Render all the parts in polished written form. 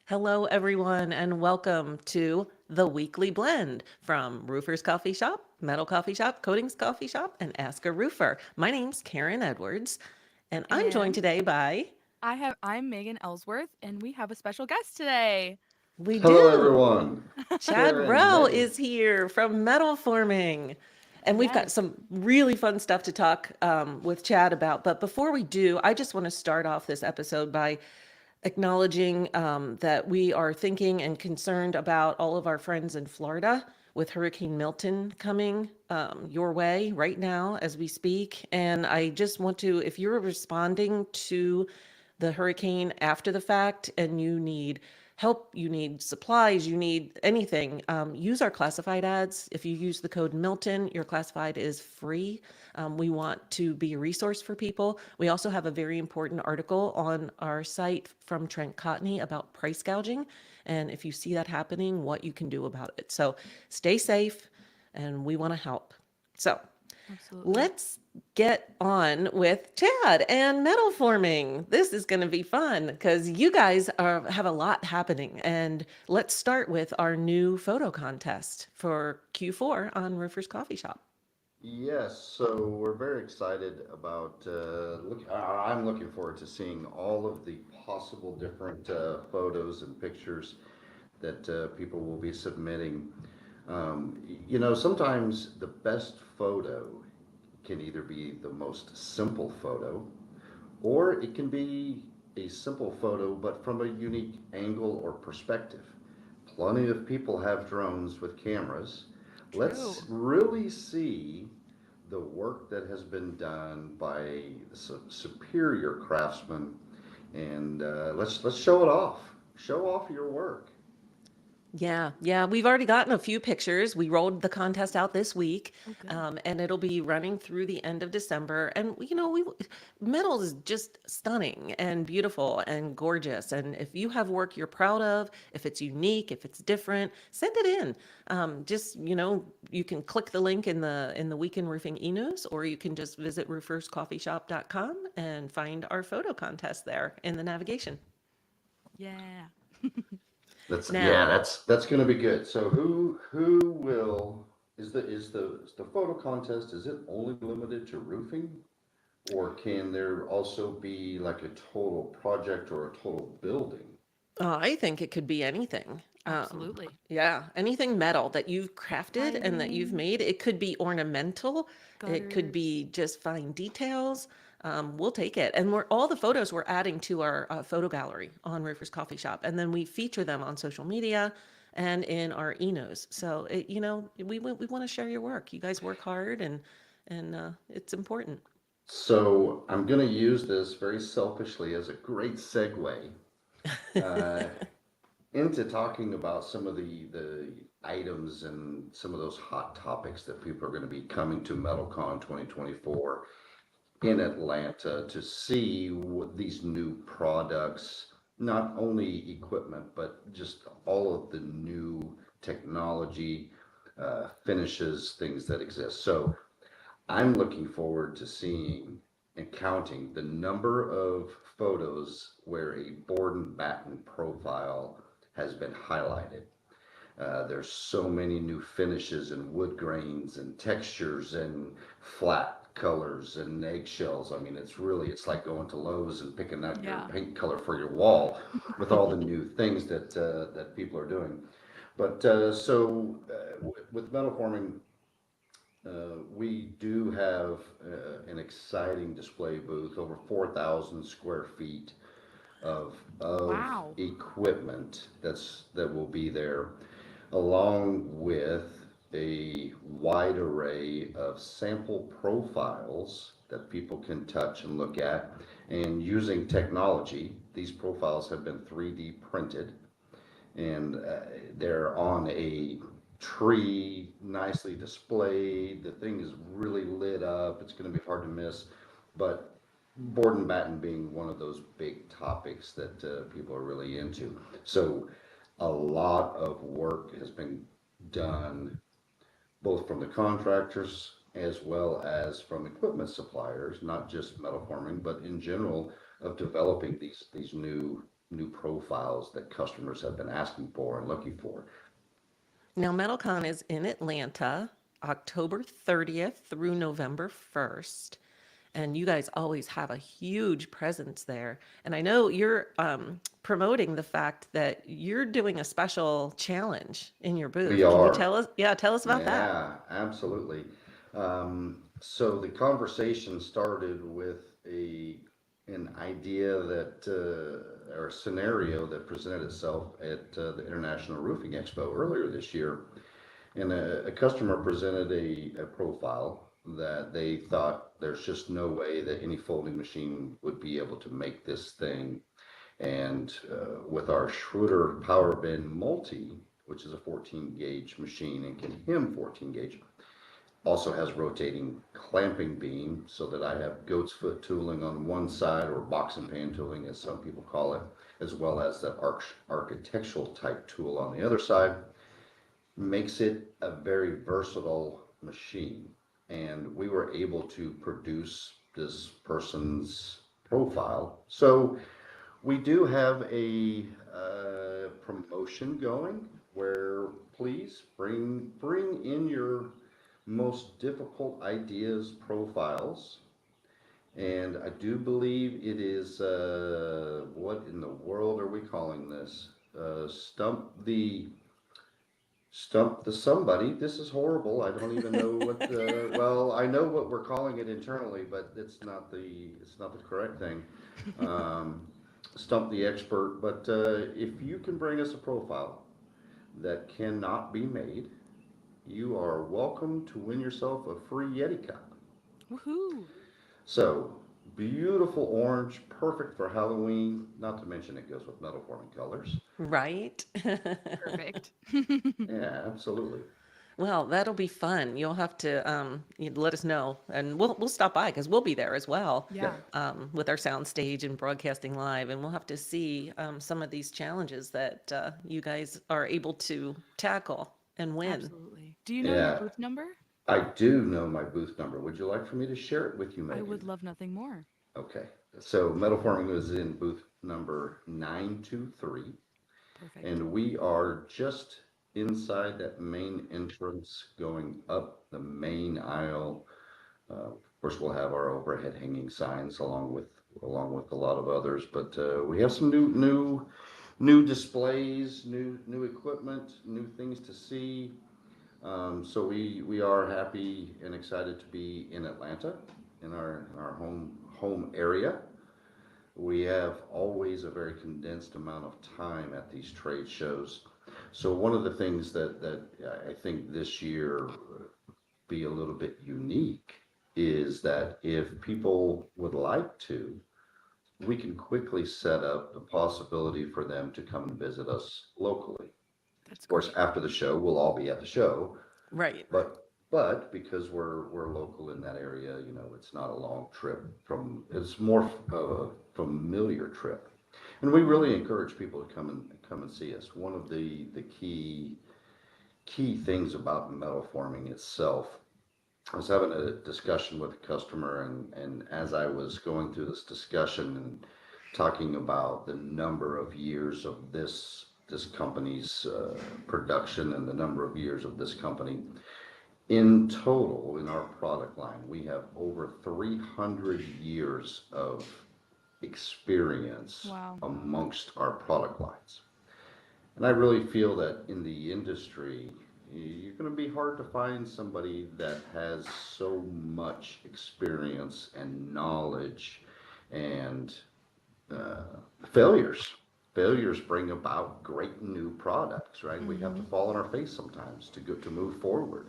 Hello, everyone, and welcome to the Weekly Blend from Roofers Coffee Shop, Metal Coffee Shop, Coatings Coffee Shop, and Ask a Roofer. My name's Karen Edwards, and I'm joined And today by I'm Megan Ellsworth, and we have a special guest today. we Hello, do. everyone. Chad Karen, Rowe Megan. is here from MetalForming. And we've got Yes. some really fun stuff to talk with Chad about. But before we do, I just want to start off this episode by acknowledging that we are thinking and concerned about all of our friends in Florida with Hurricane Milton coming your way right now as we speak. And I just want to, if you're responding to the hurricane after the fact and you need help, you need supplies, you need anything, use our classified ads. If you use the code Milton, your classified is free. We want to be a resource for people. We also have a very important article on our site from Trent Cotney about price gouging. And if you see that happening, what you can do about it. So stay safe and we want to help. So Absolutely. let's get on with Chad and metal forming. This is going to be fun because you guys have a lot happening. And let's start with our new photo contest for Q4 on Roofers Coffee Shop. Yes, so we're very excited about. I'm looking forward to seeing all of the possible different photos and pictures that people will be submitting. Sometimes the best photo can either be the most simple photo, or it can be a simple photo but from a unique angle or perspective. Plenty of people have drones with cameras. Let's True. really see the work that has been done by superior craftsmen, and let's show it off. Show off your work. Yeah. We've already gotten a few pictures. We rolled the contest out this week, Oh, good. and it'll be running through the end of December. And we metal is just stunning and beautiful and gorgeous. And if you have work you're proud of, if it's unique, if it's different, send it in. Just you can click the link in the Weekend Roofing e-news, or you can just visit rooferscoffeeshop.com and find our photo contest there in the navigation. Yeah. That's yeah, Now, that's going to be good. So who will is the photo contest? Is it only limited to roofing, or can there also be like a total project or a total building? I think it could be anything. Absolutely. Yeah, anything metal that you've crafted and that you've Siding, made. It could be ornamental. It could gutters. be just fine details. We'll take it. And we're all the photos we're adding to our photo gallery on Roofers Coffee Shop, and then we feature them on social media and in our e-nos. So we want to share your work. You guys work hard, and it's important. So I'm going to use this very selfishly as a great segue uh, into talking about some of the items and some of those hot topics that people are going to be coming to MetalCon 2024 in Atlanta to see what these new products, not only equipment, but just all of the new technology, finishes, things that exist. So I'm looking forward to seeing and counting the number of photos where a board and batten profile has been highlighted. There's so many new finishes and wood grains and textures and flat colors and eggshells. I mean, it's like going to Lowe's and picking out your Yeah. paint color for your wall with all the new things that people are doing. But with metal forming, we do have an exciting display booth, over 4,000 square feet of Wow. equipment that will be there, along with a wide array of sample profiles that people can touch and look at. And using technology, these profiles have been 3D printed, and they're on a tree, nicely displayed. The thing is really lit up. It's going to be hard to miss. But board and batten being one of those big topics that people are really into. So a lot of work has been done, both from the contractors as well as from equipment suppliers, not just metal forming, but in general, of developing these new new profiles that customers have been asking for and looking for. Now, MetalCon is in Atlanta, October 30th through November 1st. And you guys always have a huge presence there. And I know you're promoting the fact that you're doing a special challenge in your We booth. Can you are. tell us? Yeah, tell us about that. Yeah, absolutely. So the conversation started with an idea that or a scenario that presented itself at the International Roofing Expo earlier this year, and a customer presented a profile that they thought there's just no way that any folding machine would be able to make this thing. And with our Schroeder Power Bin Multi, which is a 14 gauge machine and can hem 14 gauge, also has rotating clamping beam so that I have goat's foot tooling on one side, or box and pan tooling as some people call it, as well as that architectural type tool on the other side, makes it a very versatile machine. And we were able to produce this person's profile. So we do have a promotion going where please bring in your most difficult ideas, profiles, and I do believe it is what in the world are we calling this? Stump the somebody. This is horrible. I don't even know what the, well, I know what we're calling it internally, but it's not the correct thing. Um, Stump the expert. But if you can bring us a profile that cannot be made, you are welcome to win yourself a free Yeti cup. Woohoo! So beautiful orange, perfect for Halloween. Not to mention it goes with metal forming colors. Right? Perfect. Yeah, absolutely. Well, that'll be fun. You'll have to you let us know, and we'll stop by because we'll be there as well Yeah. Yeah. with our sound stage and broadcasting live, and we'll have to see some of these challenges that you guys are able to tackle and win. Absolutely. Do you know your Yeah. booth number? I do know my booth number. Would you like for me to share it with you, I would Megan? love nothing more. Okay. So metal forming was in booth number 923, Perfect. and we are just inside that main entrance going up the main aisle. Of course, we'll have our overhead hanging signs along with a lot of others, but we have some new displays, new equipment, new things to see. So we are happy and excited to be in Atlanta, in our home area. We have always a very condensed amount of time at these trade shows. So one of the things that I think this year be a little bit unique is that if people would like to, we can quickly set up the possibility for them to come and visit us locally. That's Of course, great. after the show, we'll all be at the show, Right. but because we're local in that area, it's not a long trip it's more of a familiar trip. And we really encourage people to come and see us. One of the key things about metal forming itself, I was having a discussion with a customer, and as I was going through this discussion and talking about the number of years of this company's production and the number of years of this company, in total in our product line, we have over 300 years of experience Wow. amongst our product lines. And I really feel that in the industry, you're going to be hard to find somebody that has so much experience and knowledge and uh, failures. Failures bring about great new products, right? We have to Mm-hmm. fall on our face sometimes to move forward.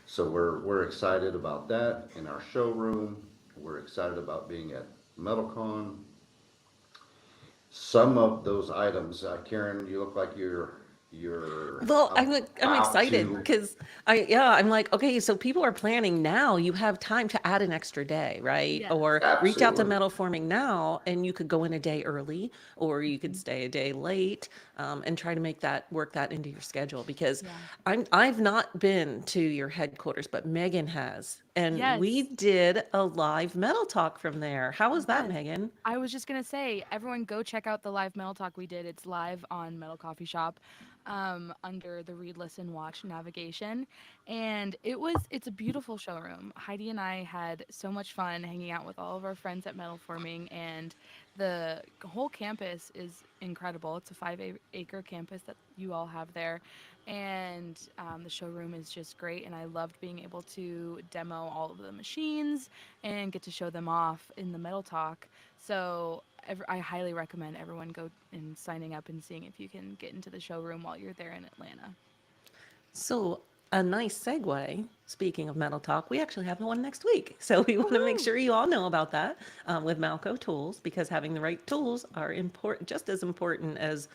So we're excited about that in our showroom. We're excited about being at MetalCon. Some of those items, Karen, you look like you're you're Well, I'm about excited to. because I'm like, okay, so people are planning now. You have time to add an extra day, right? Yes. Or reach out to Absolutely. Metal Forming now, and you could go in a day early, or you could Mhm. stay a day late, and try to make that work that into your schedule. Because Yeah. I've not been to your headquarters, but Megan has, and we Yes. did a live metal talk from there. How was that, Yes. Megan? I was just gonna say, everyone go check out the live Metal Talk we did. It's live on Metal Coffee Shop, under the Read, Listen, Watch navigation, and it's a beautiful showroom. Heidi and I had so much fun hanging out with all of our friends at Metal Forming, and the whole campus is incredible. It's a acre campus that you all have there, and the showroom is just great. And I loved being able to demo all of the machines and get to show them off in the Metal Talk. So I highly recommend everyone go and signing up and seeing if you can get into the showroom while you're there in Atlanta. So, a nice segue. Speaking of Metal Talk, we actually have one next week. So, we want to make Woohoo! sure you all know about that with Malco tools because having the right tools are important, just as important as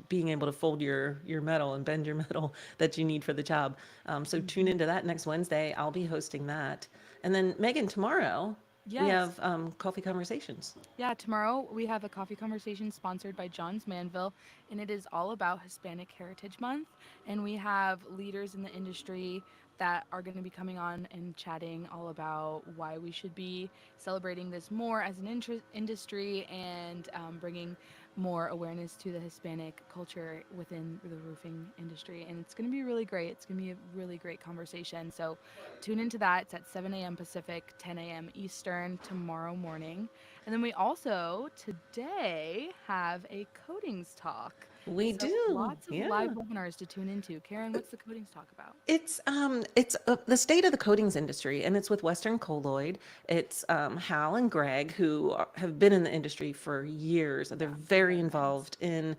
being able to fold your metal and bend your metal that you need for the job. So, tune Hmm. into that next Wednesday. I'll be hosting that. And then, Megan, tomorrow we Yes. have coffee conversations. Yeah, tomorrow we have a coffee conversation sponsored by John's Manville, and it is all about Hispanic Heritage Month. And we have leaders in the industry that are going to be coming on and chatting all about why we should be celebrating this more as an industry and bringing more awareness to the Hispanic culture within the roofing industry. And it's going to be really great. It's going to be a really great conversation. So tune into that. It's at 7 a.m. Pacific, 10 a.m. Eastern tomorrow morning. And then we also today have a coatings talk. We So do, lots of live yeah. webinars to tune into. Karen, what's the coatings talk about? It's the state of the coatings industry, and it's with Western Colloid. It's Hal and Greg, who have been in the industry for years. They're Yeah, very very nice. involved in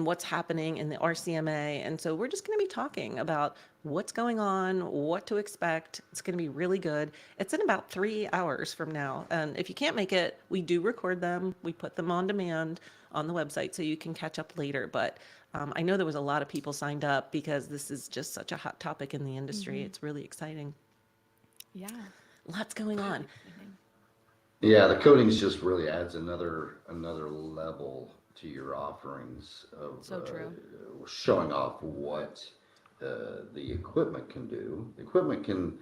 what's happening in the RCMA, and so we're just going to be talking about what's going on, what to expect. It's going to be really good. It's in about 3 hours from now, and if you can't make it, we do record them. We put them on demand on the website so you can catch up later. But I know there was a lot of people signed up because this is just such a hot topic in the industry. Mm-hmm. It's really exciting. Yeah, Lots going on. very exciting. Yeah, the coatings just really adds another level to your offerings of So true. showing off what the equipment can do. The equipment can,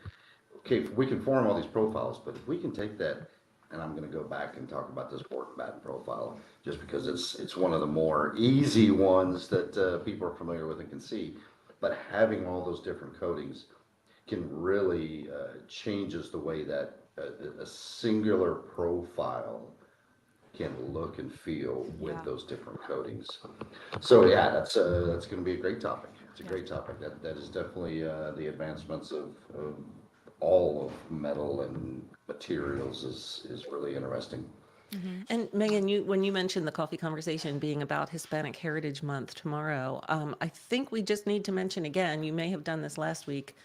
okay, we can form all these profiles, but if we can take that, and I'm going to go back and talk about this fork batten profile, just because it's one of the more easy ones that people are familiar with and can see. But having all those different coatings can really changes the way that a singular profile can look and feel with Yeah, those different coatings. So yeah, that's going to be a great topic. It's a yeah. great topic. That is definitely the advancements of all of metal and materials is really interesting. Mm-hmm. And Megan, you when you mentioned the coffee conversation being about Hispanic Heritage Month tomorrow, I think we just need to mention again. You may have done this last week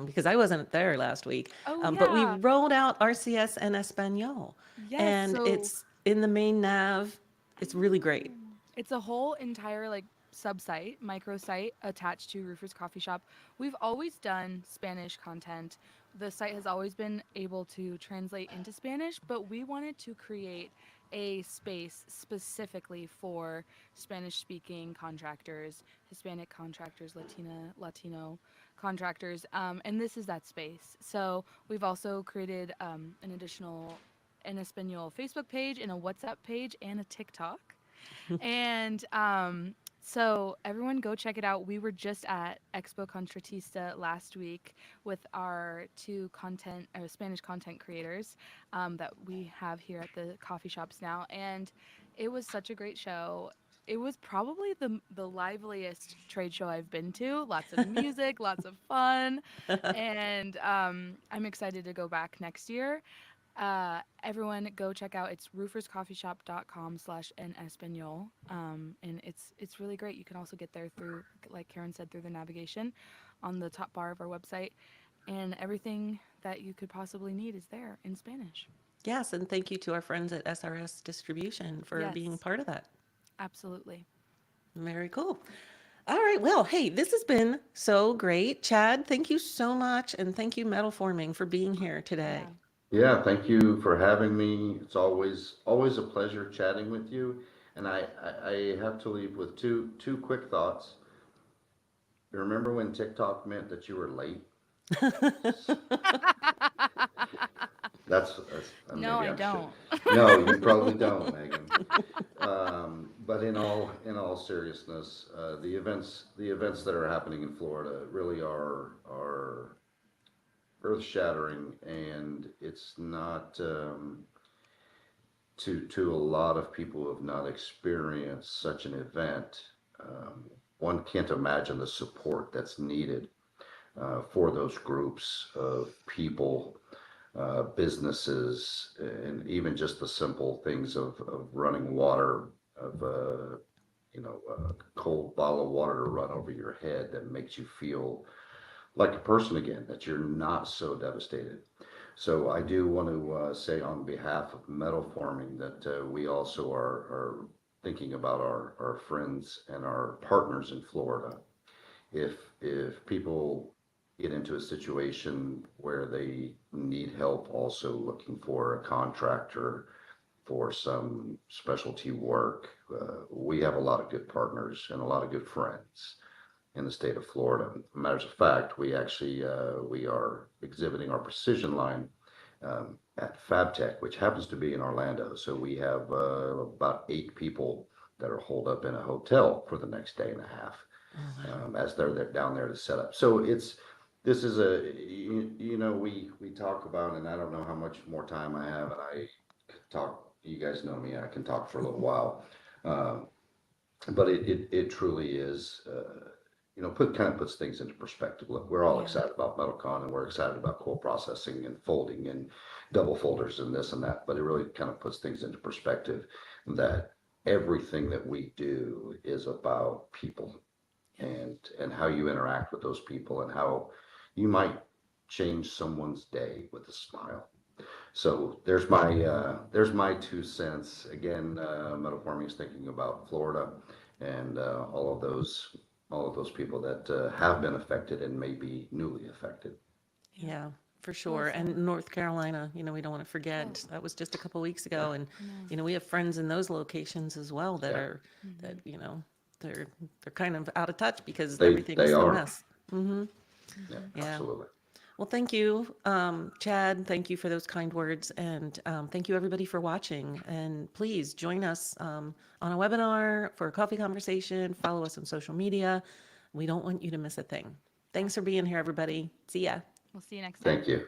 because I wasn't there last week, Oh but we yeah. rolled out RCS en Espanol, Yes. and So it's in the main nav. I It's really great. know. It's a whole entire like sub-site, microsite attached to Roofer's Coffee Shop. We've always done Spanish content. The site has always been able to translate into Spanish, but we wanted to create a space specifically for Spanish speaking contractors, Hispanic contractors, Latino contractors. And this is that space. So we've also created an additional an Espanol Facebook page and a WhatsApp page and a TikTok. And so everyone go check it out. We were just at Expo Contratista last week with our two Spanish content creators that we have here at the coffee shops now, and it was such a great show. It was probably the liveliest trade show I've been to. Lots of music, lots of fun, and I'm excited to go back next year. Everyone go check out it's rooferscoffeeshop.com/en espanol, and it's really great. You can also get there through, like Karen said, through the navigation on the top bar of our website, and everything that you could possibly need is there in Spanish. Yes, and thank you to our friends at SRS Distribution for being Yes, part of that. absolutely. Very cool. All right. Well, hey, this has been so great. Chad, thank you so much. And thank you, Metal Forming, for being here today. Yeah. Yeah, thank you for having me. It's always a pleasure chatting with you. And I have to leave with two quick thoughts. You remember when TikTok meant that you were late? No, Maybe I I should. don't. No, you probably don't, Megan. But in all seriousness, the events that are happening in Florida really are earth shattering, and it's not to a lot of people who have not experienced such an event. Um, One can't imagine the support that's needed for those groups of people, businesses, and even just the simple things of running water, of a cold bottle of water to run over your head that makes you feel like a person again, that you're not so devastated. So I do want to say on behalf of Metal Forming that we also are thinking about our friends and our partners in Florida. If people get into a situation where they need help also looking for a contractor for some specialty work, we have a lot of good partners and a lot of good friends in the state of Florida. Matters of fact, we are exhibiting our precision line at FabTech, which happens to be in Orlando. So we have about 8 people that are holed up in a hotel for the next day and a half Oh, wow. as they're down there to set up. So this is we talk about, and I don't know how much more time I have, and I could talk. You guys know me; I can talk for a little while. Um, but it truly is, puts things into perspective. Look, we're all Yeah. excited about MetalCon, and we're excited about core processing and folding and double folders and this and that, but it really kind of puts things into perspective that everything that we do is about people Yep. and how you interact with those people and how you might change someone's day with a smile. So there's my 2 cents. Again, Metal Forming is thinking about Florida and all of those people that have been affected and may be newly affected. Yeah. Yeah, for Well sure. said. And North Carolina, we don't want to Oh, forget. That was just a couple weeks Yeah, ago. And, I know. we have friends in those locations as well that yeah, are, that, Hmm. they're, they're kind of out of touch because they everything's a are. mess. Hmm. Yeah, Hmm. Yeah. absolutely. Well, thank you, Chad. Thank you for those kind words. And thank you, everybody, for watching. And please join us on a webinar for a coffee conversation. Follow us on social media. We don't want you to miss a thing. Yeah. Thanks for being here, everybody. See ya. We'll see you next time. Thank you.